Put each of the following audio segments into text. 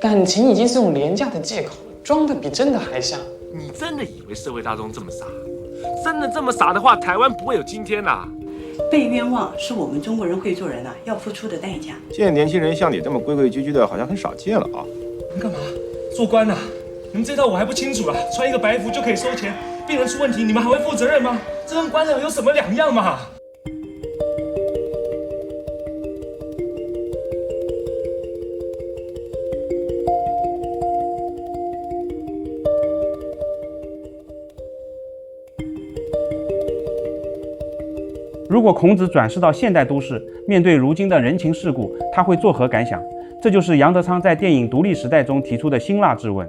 感情已经是用廉价的借口了，装的比真的还像。你真的以为社会大众这么傻？真的这么傻的话，台湾不会有今天啦。被冤枉是我们中国人会做人要付出的代价。现在年轻人像你这么规规矩矩的，好像很少见了啊。你们干嘛？做官啊？你们这套我还不清楚啊？穿一个白服就可以收钱，病人出问题你们还会负责任吗？这跟官僚有什么两样嘛？如果孔子转世到现代都市，面对如今的人情世故，他会作何感想？这就是杨德昌在电影《独立时代》中提出的辛辣质问。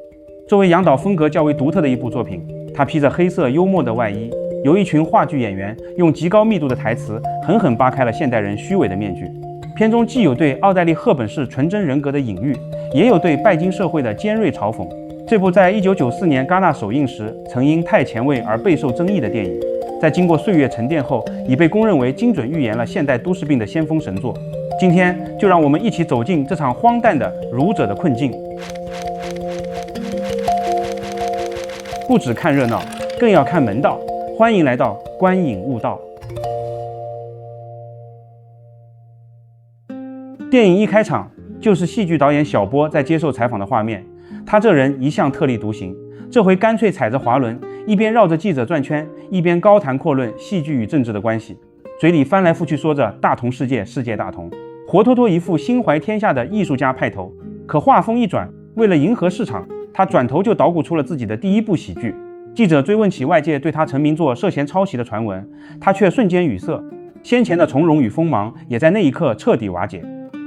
作为杨导风格较为独特的一部作品，他披着黑色幽默的外衣，由一群话剧演员用极高密度的台词狠狠扒开了现代人虚伪的面具。片中既有对奥黛丽·赫本式纯真人格的隐喻，也有对拜金社会的尖锐嘲讽。这部在1994年戛纳首映时曾因太前卫而备受争议的电影，在经过岁月沉淀后，已被公认为精准预言了现代都市病的先锋神作。今天就让我们一起走进这场荒诞的儒者的困境。不只看热闹，更要看门道。欢迎来到观影悟道。电影一开场就是戏剧导演小波在接受采访的画面。他这人一向特立独行，这回干脆踩着滑轮，一边绕着记者转圈，一边高谈阔论戏剧与政治的关系，嘴里翻来覆去说着大同世界，世界大同，活脱脱一副心怀天下的艺术家派头。可话锋一转，为了迎合市场，他转头就捣鼓出了自己的第一部喜剧。记者追问起外界对他成名作涉嫌抄袭的传闻，他却瞬间语塞，先前的从容与锋芒也在那一刻彻底瓦解。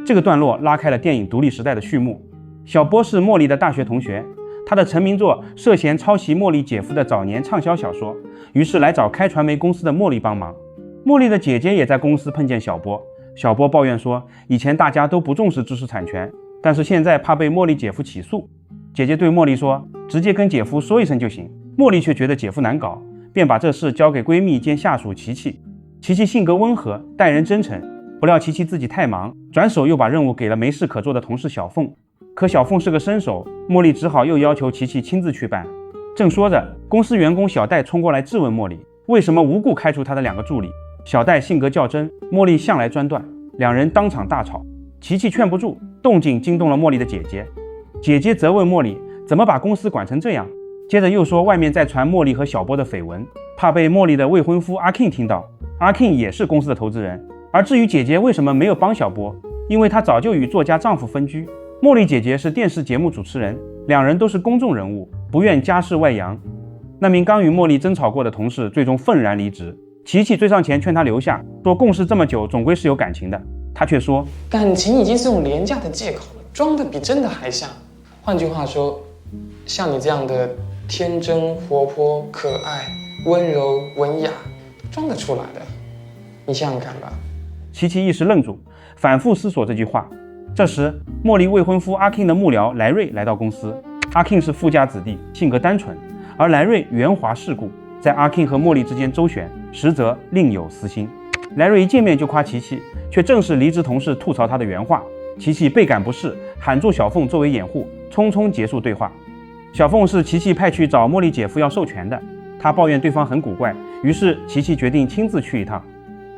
这个段落拉开了电影《独立时代》的序幕。小波是茉莉的大学同学，他的成名作涉嫌抄袭茉莉姐夫的早年畅销小说，于是来找开传媒公司的茉莉帮忙。茉莉的姐姐也在公司碰见小波，小波抱怨说，以前大家都不重视知识产权，但是现在怕被茉莉姐夫起诉。姐姐对茉莉说，直接跟姐夫说一声就行。茉莉却觉得姐夫难搞，便把这事交给闺蜜兼下属琪琪。琪琪性格温和，待人真诚，不料琪琪自己太忙，转手又把任务给了没事可做的同事小凤。可小凤是个身手，茉莉只好又要求琪琪亲自去办。正说着，公司员工小戴冲过来质问茉莉，为什么无故开除他的2个助理。小戴性格较真，茉莉向来专断，两人当场大吵。琪琪劝不住，动静惊动了茉莉的姐姐。姐姐责问茉莉怎么把公司管成这样，接着又说外面在传茉莉和小波的绯闻，怕被茉莉的未婚夫阿 King 听到。阿 King 也是公司的投资人。而至于姐姐为什么没有帮小波，因为她早就与作家丈夫分居。茉莉姐姐是电视节目主持人，两人都是公众人物，不愿家事外扬。那名刚与茉莉争吵过的同事最终愤然离职。琪琪追上前劝他留下，说共事这么久总归是有感情的。他却说，感情已经是用廉价的借口了，装的比真的还像。换句话说，像你这样的天真活泼可爱温柔文雅，装得出来的，你想想看吧。琪琪一时愣住，反复思索这句话。这时茉莉未婚夫阿 King 的幕僚莱瑞来到公司。阿 King 是富家子弟，性格单纯，而莱瑞圆滑世故，在阿 King 和茉莉之间周旋，实则另有私心。莱瑞一见面就夸琪琪，却正是离职同事吐槽他的原话。琪琪倍感不适，喊住小凤作为掩护，匆匆结束对话。小凤是琪琪派去找茉莉姐夫要授权的，他抱怨对方很古怪，于是琪琪决定亲自去一趟。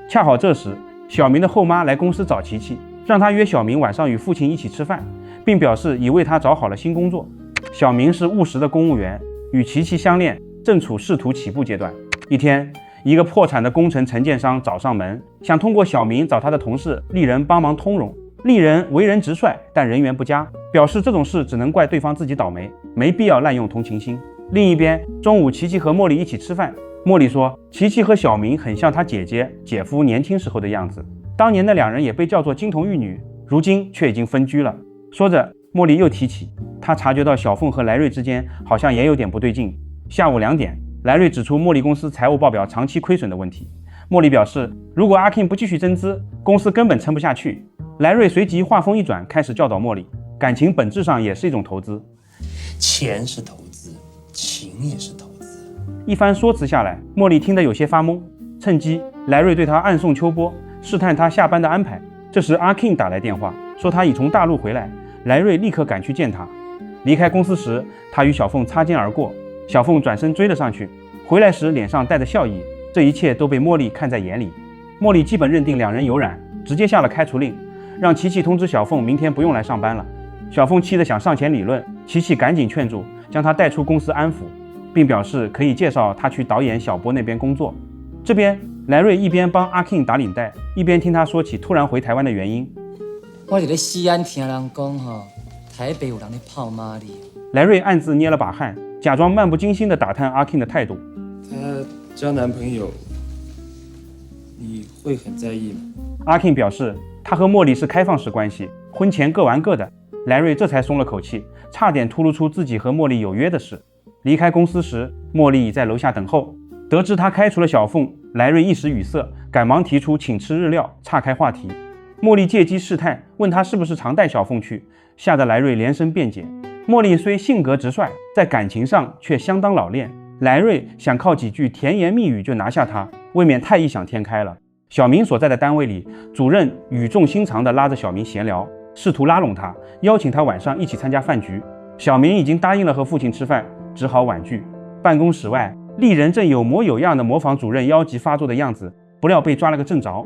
恰好这时小明的后妈来公司找琪琪，让他约小明晚上与父亲一起吃饭，并表示已为他找好了新工作。小明是务实的公务员，与琪琪相恋，正处仕途起步阶段。一天，一个破产的工程承建商找上门，想通过小明找他的同事丽人帮忙通融。丽人为人直率，但人缘不佳，表示这种事只能怪对方自己倒霉，没必要滥用同情心。另一边，中午琪琪和茉莉一起吃饭，茉莉说琪琪和小明很像她姐姐姐夫年轻时候的样子，当年的两人也被叫做金童玉女，如今却已经分居了。说着，茉莉又提起她察觉到小凤和莱瑞之间好像也有点不对劲。下午2点，莱瑞指出茉莉公司财务报表长期亏损的问题。茉莉表示，如果阿 King 不继续增资，公司根本撑不下去。莱瑞随即话锋一转，开始教导茉莉，感情本质上也是一种投资，钱是投资，情也是投资。一番说辞下来，茉莉听得有些发懵。趁机，莱瑞对她暗送秋波，试探她下班的安排。这时阿 King 打来电话，说他已从大陆回来，莱瑞立刻赶去见他。离开公司时，他与小凤擦肩而过，小凤转身追了上去，回来时脸上带着笑意。这一切都被茉莉看在眼里。茉莉基本认定两人有染，直接下了开除令，让琪琪通知小凤明天不用来上班了。小凤气得想上前理论，琪琪赶紧劝住，将他带出公司安抚，并表示可以介绍他去导演小波那边工作。这边莱瑞一边帮阿 King 打领带，一边听他说起突然回台湾的原因。我伫咧西安听人讲台北有人咧泡玛丽。莱瑞暗自捏了把汗，假装漫不经心地打探阿 King 的态度。她交男朋友，你会很在意吗？阿 King 表示他和茉莉是开放式关系，婚前各玩各的。莱瑞这才松了口气，差点吐露出自己和茉莉有约的事。离开公司时，茉莉已在楼下等候。得知他开除了小凤，莱瑞一时语塞，赶忙提出请吃日料，岔开话题。茉莉借机试探，问他是不是常带小凤去，吓得莱瑞连声辩解。茉莉虽性格直率，在感情上却相当老练。莱瑞想靠几句甜言蜜语就拿下她，未免太异想天开了。小明所在的单位里，主任语重心长地拉着小明闲聊，试图拉拢他，邀请他晚上一起参加饭局。小明已经答应了和父亲吃饭，只好婉拒。办公室外，丽人正有模有样地模仿主任腰疾发作的样子，不料被抓了个正着。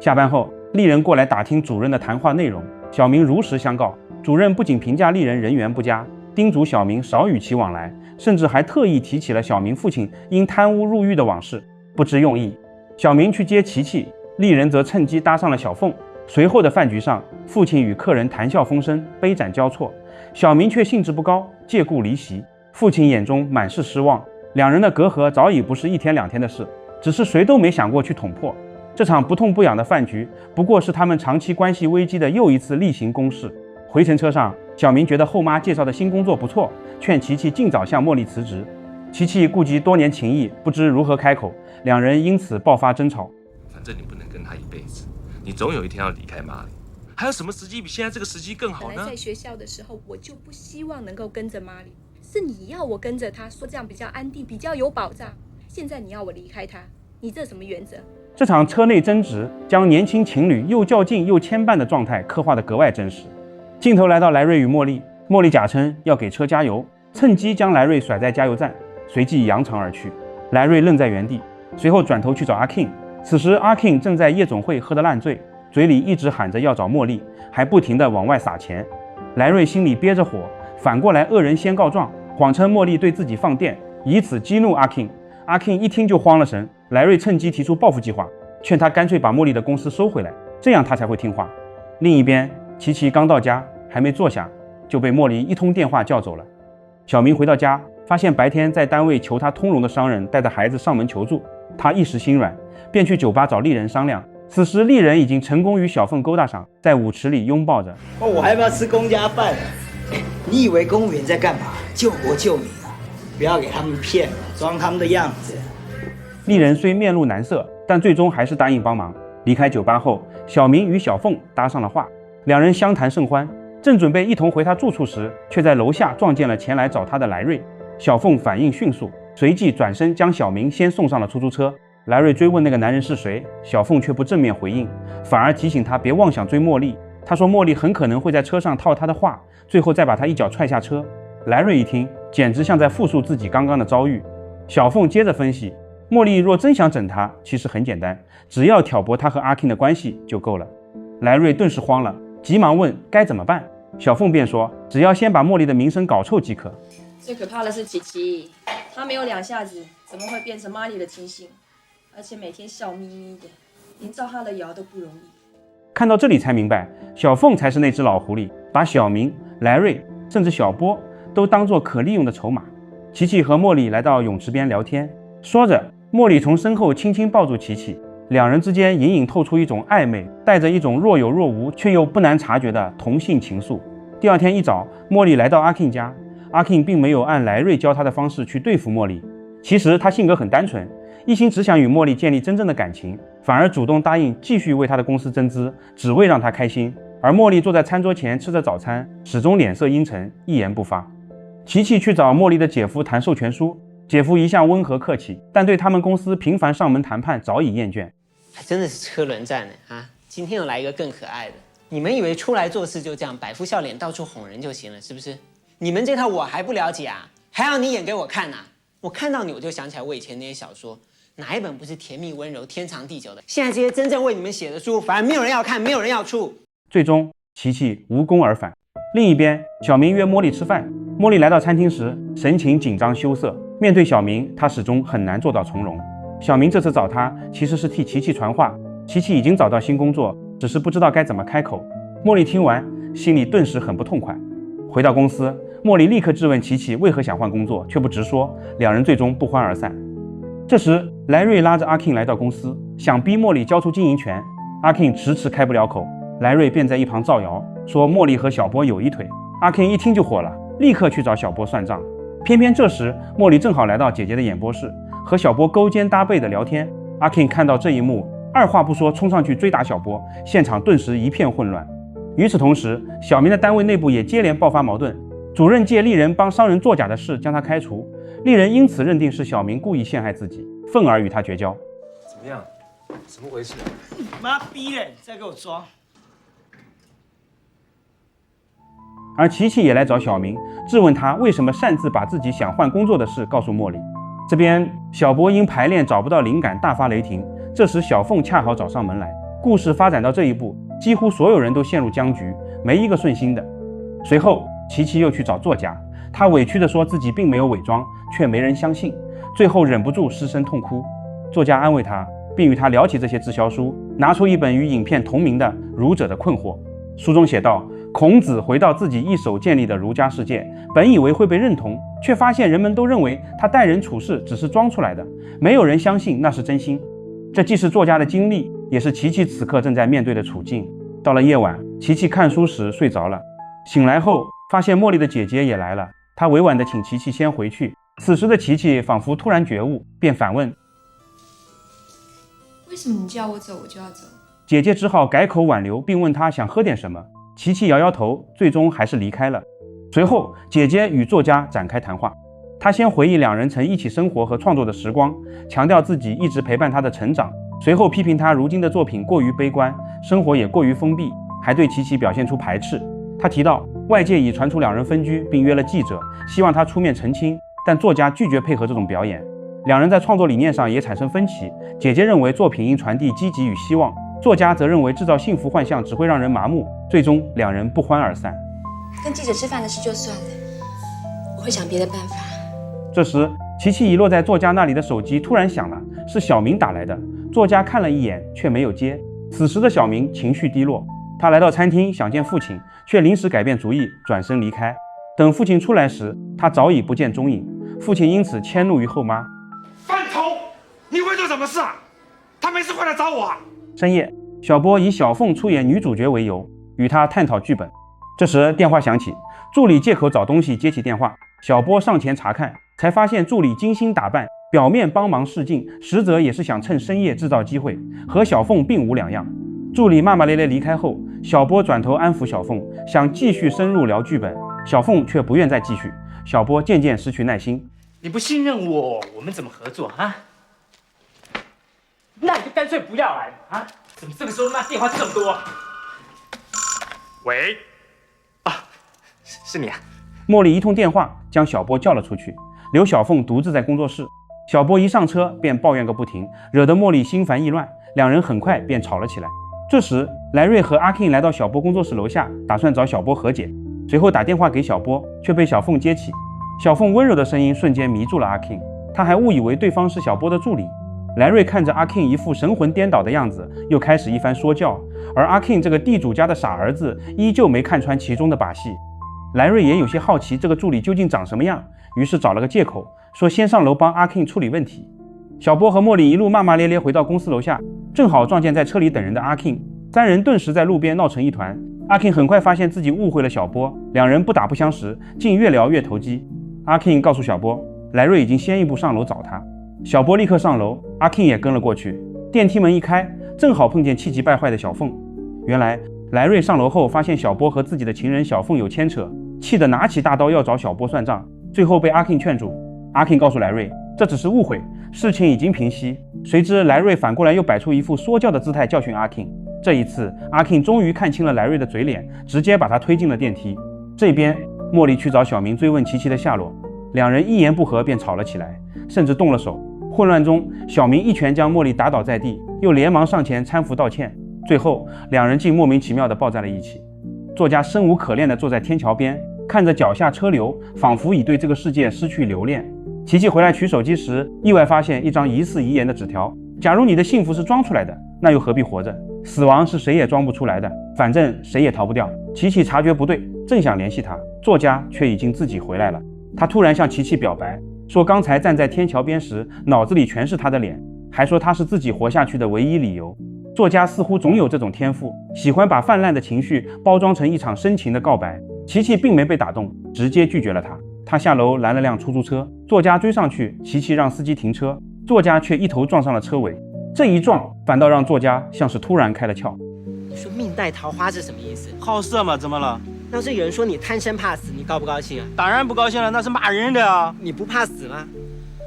下班后，丽人过来打听主任的谈话内容，小明如实相告。主任不仅评价丽人人缘不佳，叮嘱小明少与其往来，甚至还特意提起了小明父亲因贪污入狱的往事，不知用意。小明去接琪琪，丽人则趁机搭上了小凤。随后的饭局上，父亲与客人谈笑风生，杯盏交错，小明却兴致不高，借故离席。父亲眼中满是失望，两人的隔阂早已不是一天两天的事，只是谁都没想过去捅破。这场不痛不痒的饭局，不过是他们长期关系危机的又一次例行公事。回程车上，小明觉得后妈介绍的新工作不错，劝琪琪尽早向茉莉辞职。琪琪顾及多年情谊，不知如何开口，两人因此爆发争吵。反正你不能跟他一辈子，你总有一天要离开玛丽。还有什么时机比现在这个时机更好呢？本来在学校的时候，我就不希望能够跟着玛丽，是你要我跟着她，说这样比较安定，比较有保障。现在你要我离开她，你这什么原则？这场车内争执将年轻情侣又较劲又牵绊的状态刻画得格外真实。镜头来到莱瑞与茉莉，茉莉假称要给车加油，趁机将莱瑞甩在加油站，随即扬长而去。莱瑞愣在原地，随后转头去找阿 King。此时阿 King 正在夜总会喝得烂醉，嘴里一直喊着要找茉莉，还不停地往外撒钱。莱瑞心里憋着火，反过来恶人先告状，谎称茉莉对自己放电，以此激怒阿 King。阿 King 一听就慌了神，莱瑞趁机提出报复计划，劝他干脆把茉莉的公司收回来，这样他才会听话。另一边，琪琪刚到家，还没坐下，就被茉莉一通电话叫走了。小明回到家，发现白天在单位求他通融的商人带着孩子上门求助，他一时心软，便去酒吧找丽人商量。此时丽人已经成功与小凤勾搭上，在舞池里拥抱着。我还要吃公家饭呢。你以为公务员在干嘛？救国救民啊！不要给他们骗了，装他们的样子。丽人虽面露难色，但最终还是答应帮忙。离开酒吧后，小明与小凤搭上了话，两人相谈甚欢。正准备一同回他住处时，却在楼下撞见了前来找他的莱瑞。小凤反应迅速，随即转身将小明先送上了出租车。莱瑞追问那个男人是谁，小凤却不正面回应，反而提醒他别妄想追茉莉。他说茉莉很可能会在车上套他的话，最后再把他一脚踹下车。莱瑞一听，简直像在复述自己刚刚的遭遇。小凤接着分析，茉莉若真想整他，其实很简单，只要挑拨他和阿 King 的关系就够了。莱瑞顿时慌了，急忙问该怎么办。小凤便说，只要先把茉莉的名声搞臭即可。最可怕的是琪琪，她没有2下子，怎么会变成玛丽的亲信？而且每天笑眯眯的，连造她的谣都不容易。看到这里才明白，小凤才是那只老狐狸，把小明、莱瑞甚至小波都当作可利用的筹码。琪琪和茉莉来到泳池边聊天，说着，茉莉从身后轻轻抱住琪琪，两人之间隐隐透出一种暧昧，带着一种若有若无却又不难察觉的同性情愫。第二天一早，茉莉来到阿 King 家，阿 King 并没有按莱瑞教他的方式去对付茉莉，其实他性格很单纯，一心只想与茉莉建立真正的感情，反而主动答应继续为他的公司增资，只为让他开心。而茉莉坐在餐桌前吃着早餐，始终脸色阴沉，一言不发。琪琪去找茉莉的姐夫谈授权书，姐夫一向温和客气，但对他们公司频繁上门谈判早已厌倦。还真的是车轮战呢啊！今天又来一个更可爱的。你们以为出来做事就这样摆副笑脸到处哄人就行了，是不是？你们这套我还不了解啊，还要你演给我看啊？我看到你我就想起来我以前那些小说，哪一本不是甜蜜温柔天长地久的？现在这些真正为你们写的书，反而没有人要看，没有人要出。最终，琪琪无功而返。另一边，小明约茉莉吃饭。茉莉来到餐厅时，神情紧张羞涩。面对小明，她始终很难做到从容。小明这次找她，其实是替琪琪传话。琪琪已经找到新工作，只是不知道该怎么开口。茉莉听完，心里顿时很不痛快。回到公司，茉莉立刻质问琪琪为何想换工作，却不直说，两人最终不欢而散。这时，莱瑞拉着阿 King 来到公司，想逼茉莉交出经营权。阿 King 迟迟开不了口，莱瑞便在一旁造谣，说茉莉和小波有一腿。阿 King 一听就火了，立刻去找小波算账。偏偏这时，茉莉正好来到姐姐的演播室，和小波勾肩搭背的聊天。阿 King 看到这一幕，二话不说冲上去追打小波，现场顿时一片混乱。与此同时，小明的单位内部也接连爆发矛盾，主任借丽人帮商人作假的事将他开除，丽人因此认定是小明故意陷害自己，愤而与他绝交。怎么样？怎么回事？妈逼人，再给我装！而琪琪也来找小明，质问他为什么擅自把自己想换工作的事告诉茉莉。这边小波因排练找不到灵感大发雷霆，这时小凤恰好找上门来。故事发展到这一步，几乎所有人都陷入僵局，没一个顺心的。随后琪琪又去找作家，他委屈地说自己并没有伪装，却没人相信，最后忍不住失声痛哭。作家安慰他，并与他聊起这些滞销书，拿出一本与影片同名的《儒者的困惑》。书中写道，孔子回到自己一手建立的儒家世界，本以为会被认同，却发现人们都认为他待人处事只是装出来的，没有人相信那是真心。这既是作家的经历，也是琪琪此刻正在面对的处境。到了夜晚，琪琪看书时睡着了，醒来后发现茉莉的姐姐也来了，她委婉地请琪琪先回去。此时的琪琪仿佛突然觉悟，便反问，为什么你叫我走我就要走？姐姐只好改口挽留，并问她想喝点什么。琪琪摇摇头，最终还是离开了。随后姐姐与作家展开谈话，她先回忆两人曾一起生活和创作的时光，强调自己一直陪伴她的成长，随后批评她如今的作品过于悲观，生活也过于封闭，还对琪琪表现出排斥。她提到外界已传出两人分居，并约了记者，希望她出面澄清，但作家拒绝配合这种表演。两人在创作理念上也产生分歧，姐姐认为作品应传递积极与希望，作家则认为制造幸福幻象只会让人麻木，最终两人不欢而散。跟记者吃饭的事就算了，我会想别的办法。这时琪琪遗落在作家那里的手机突然响了，是小明打来的。作家看了一眼却没有接。此时的小明情绪低落，他来到餐厅想见父亲，却临时改变主意，转身离开。等父亲出来时，他早已不见踪影。父亲因此迁怒于后妈。饭桶，你会做什么事啊？他没事会来找我啊？深夜，小波以小凤出演女主角为由，与他探讨剧本。这时电话响起，助理借口找东西接起电话，小波上前查看，才发现助理精心打扮，表面帮忙示镜，实则也是想趁深夜制造机会，和小凤并无两样。助理骂骂咧咧离开后，小波转头安抚小凤，想继续深入聊剧本，小凤却不愿再继续。小波渐渐失去耐心。你不信任我，我们怎么合作啊？那你就干脆不要来啊！怎么这个时候妈电话这么多？喂，是你啊？茉莉一通电话将小波叫了出去，留小凤独自在工作室。小波一上车便抱怨个不停，惹得茉莉心烦意乱，两人很快便吵了起来。这时莱瑞和阿 King 来到小波工作室楼下，打算找小波和解，随后打电话给小波，却被小凤接起。小凤温柔的声音瞬间迷住了阿 King， 他还误以为对方是小波的助理。莱瑞看着阿 King 一副神魂颠倒的样子，又开始一番说教，而阿 King 这个地主家的傻儿子依旧没看穿其中的把戏。莱瑞也有些好奇这个助理究竟长什么样，于是找了个借口，说先上楼帮阿 King 处理问题。小波和茉莉一路骂骂咧咧回到公司楼下，正好撞见在车里等人的阿 King， 三人顿时在路边闹成一团。阿 King 很快发现自己误会了小波，两人不打不相识，竟越聊越投机。阿 King 告诉小波，莱瑞已经先一步上楼找他。小波立刻上楼，阿 King 也跟了过去。电梯门一开，正好碰见气急败坏的小凤。原来莱瑞上楼后发现小波和自己的情人小凤有牵扯，气得拿起大刀要找小波算账，最后被阿 King 劝住。阿 King 告诉莱瑞，这只是误会，事情已经平息。谁知莱瑞反过来又摆出一副说教的姿态教训阿 King，这一次，阿 King 终于看清了莱瑞的嘴脸，直接把他推进了电梯。这边，茉莉去找小明追问琪琪的下落，两人一言不合便吵了起来，甚至动了手。混乱中，小明一拳将茉莉打倒在地，又连忙上前搀扶道歉。最后，两人竟莫名其妙地抱在了一起。作家生无可恋地坐在天桥边，看着脚下车流，仿佛已对这个世界失去留恋。琪琪回来取手机时，意外发现一张疑似遗言的纸条：假如你的幸福是装出来的，那又何必活着？死亡是谁也装不出来的，反正谁也逃不掉。琪琪察觉不对，正想联系他，作家却已经自己回来了。他突然向琪琪表白，说刚才站在天桥边时，脑子里全是他的脸，还说他是自己活下去的唯一理由。作家似乎总有这种天赋，喜欢把泛滥的情绪包装成一场深情的告白。琪琪并没被打动，直接拒绝了他。他下楼拦了辆出租车，作家追上去，琪琪让司机停车，作家却一头撞上了车尾。这一撞反倒让作家像是突然开了窍。你说命带桃花是什么意思？好色嘛，怎么了？要是有人说你贪生怕死，你高不高兴啊？当然不高兴了，那是骂人的啊！你不怕死吗？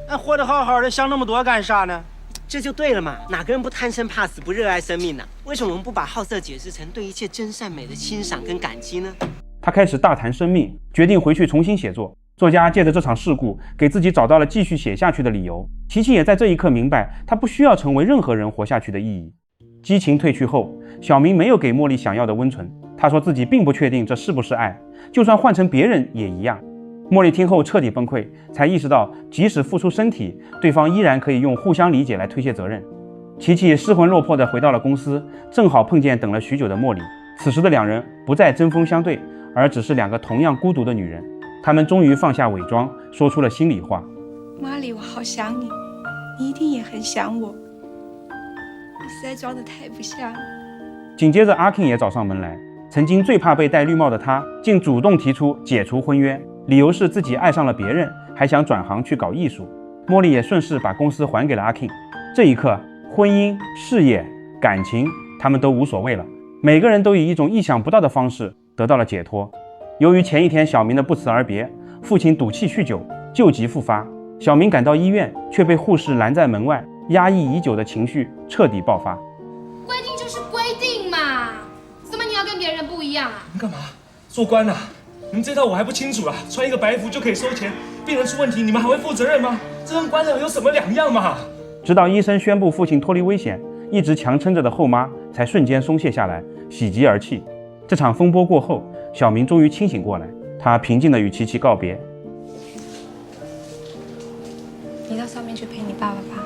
那活得好好的，想那么多干啥呢？这就对了嘛，哪个人不贪生怕死，不热爱生命呢？为什么我们不把好色解释成对一切真善美的欣赏跟感激呢？他开始大谈生命，决定回去重新写作。作家借着这场事故，给自己找到了继续写下去的理由。琪琪也在这一刻明白，他不需要成为任何人活下去的意义。激情褪去后，小明没有给茉莉想要的温存。他说自己并不确定这是不是爱，就算换成别人也一样。茉莉听后彻底崩溃，才意识到即使付出身体，对方依然可以用互相理解来推卸责任。琪琪失魂落魄地回到了公司，正好碰见等了许久的茉莉。此时的两人不再针锋相对，而只是两个同样孤独的女人。他们终于放下伪装，说出了心里话。玛丽，我好想你，你一定也很想我，你实在装得太不像了。紧接着阿 King 也找上门来，曾经最怕被戴绿帽的他，竟主动提出解除婚约，理由是自己爱上了别人，还想转行去搞艺术。茉莉也顺势把公司还给了阿 King。这一刻，婚姻、事业、感情，他们都无所谓了，每个人都以一种意想不到的方式得到了解脱。由于前一天小明的不辞而别，父亲赌气酗酒，旧疾复发。小明赶到医院，却被护士拦在门外，压抑已久的情绪彻底爆发。规定就是规定嘛，怎么你要跟别人不一样啊？你们干嘛？做官啊？你们这套我还不清楚啊？穿一个白服就可以收钱，病人出问题你们还会负责任吗？这跟官僚有什么两样嘛？直到医生宣布父亲脱离危险，一直强撑着的后妈才瞬间松懈下来，喜极而泣。这场风波过后，小明终于清醒过来，他平静地与琪琪告别。你到上面去陪你爸爸吧，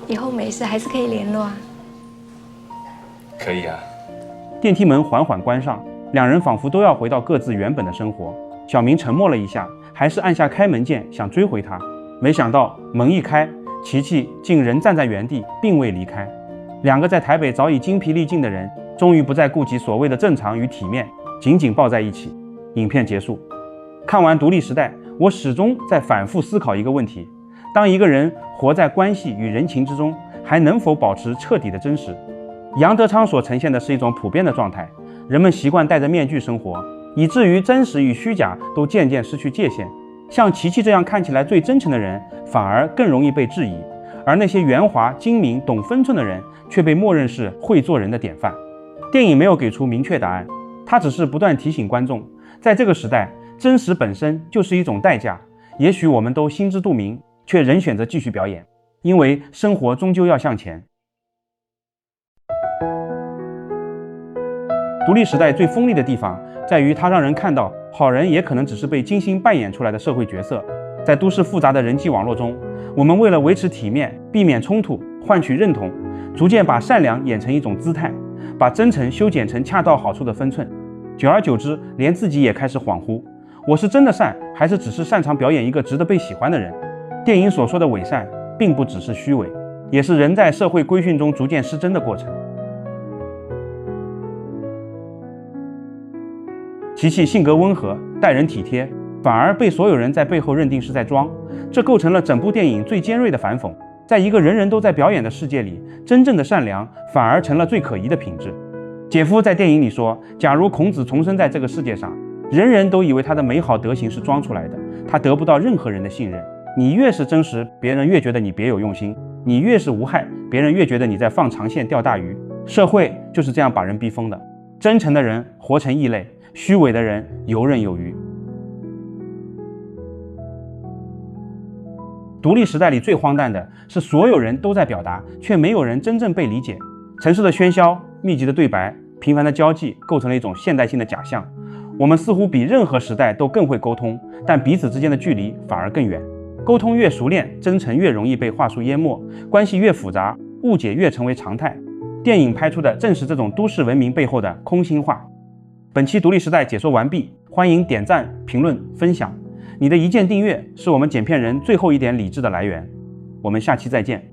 以后没事还是可以联络啊。可以啊。电梯门缓缓关上，两人仿佛都要回到各自原本的生活。小明沉默了一下，还是按下开门键想追回他，没想到门一开，琪琪竟仍站在原地，并未离开。两个在台北早已精疲力尽的人，终于不再顾及所谓的正常与体面，紧紧抱在一起。影片结束。看完《独立时代》，我始终在反复思考一个问题：当一个人活在关系与人情之中，还能否保持彻底的真实？杨德昌所呈现的是一种普遍的状态，人们习惯戴着面具生活，以至于真实与虚假都渐渐失去界限。像琪琪这样看起来最真诚的人，反而更容易被质疑，而那些圆滑、精明、懂分寸的人，却被默认是会做人的典范。电影没有给出明确答案，它只是不断提醒观众，在这个时代，真实本身就是一种代价。也许我们都心知肚明，却仍选择继续表演，因为生活终究要向前。独立时代最锋利的地方，在于它让人看到，好人也可能只是被精心扮演出来的社会角色。在都市复杂的人际网络中，我们为了维持体面，避免冲突，换取认同，逐渐把善良演成一种姿态，把真诚修剪成恰到好处的分寸。久而久之，连自己也开始恍惚，我是真的善，还是只是擅长表演一个值得被喜欢的人？电影所说的伪善，并不只是虚伪，也是人在社会规训中逐渐失真的过程。琪琪性格温和，待人体贴，反而被所有人在背后认定是在装，这构成了整部电影最尖锐的反讽。在一个人人都在表演的世界里，真正的善良反而成了最可疑的品质。姐夫在电影里说，假如孔子重生在这个世界上，人人都以为他的美好德行是装出来的，他得不到任何人的信任。你越是真实，别人越觉得你别有用心；你越是无害，别人越觉得你在放长线钓大鱼。社会就是这样把人逼疯的，真诚的人活成异类，虚伪的人游刃有余。独立时代里最荒诞的是，所有人都在表达，却没有人真正被理解。城市的喧嚣、密集的对白、频繁的交际，构成了一种现代性的假象。我们似乎比任何时代都更会沟通，但彼此之间的距离反而更远。沟通越熟练，真诚越容易被话术淹没，关系越复杂，误解越成为常态。电影拍出的正是这种都市文明背后的空心化。本期独立时代解说完毕，欢迎点赞、评论、分享。你的一键订阅是我们剪片人最后一点理智的来源。我们下期再见。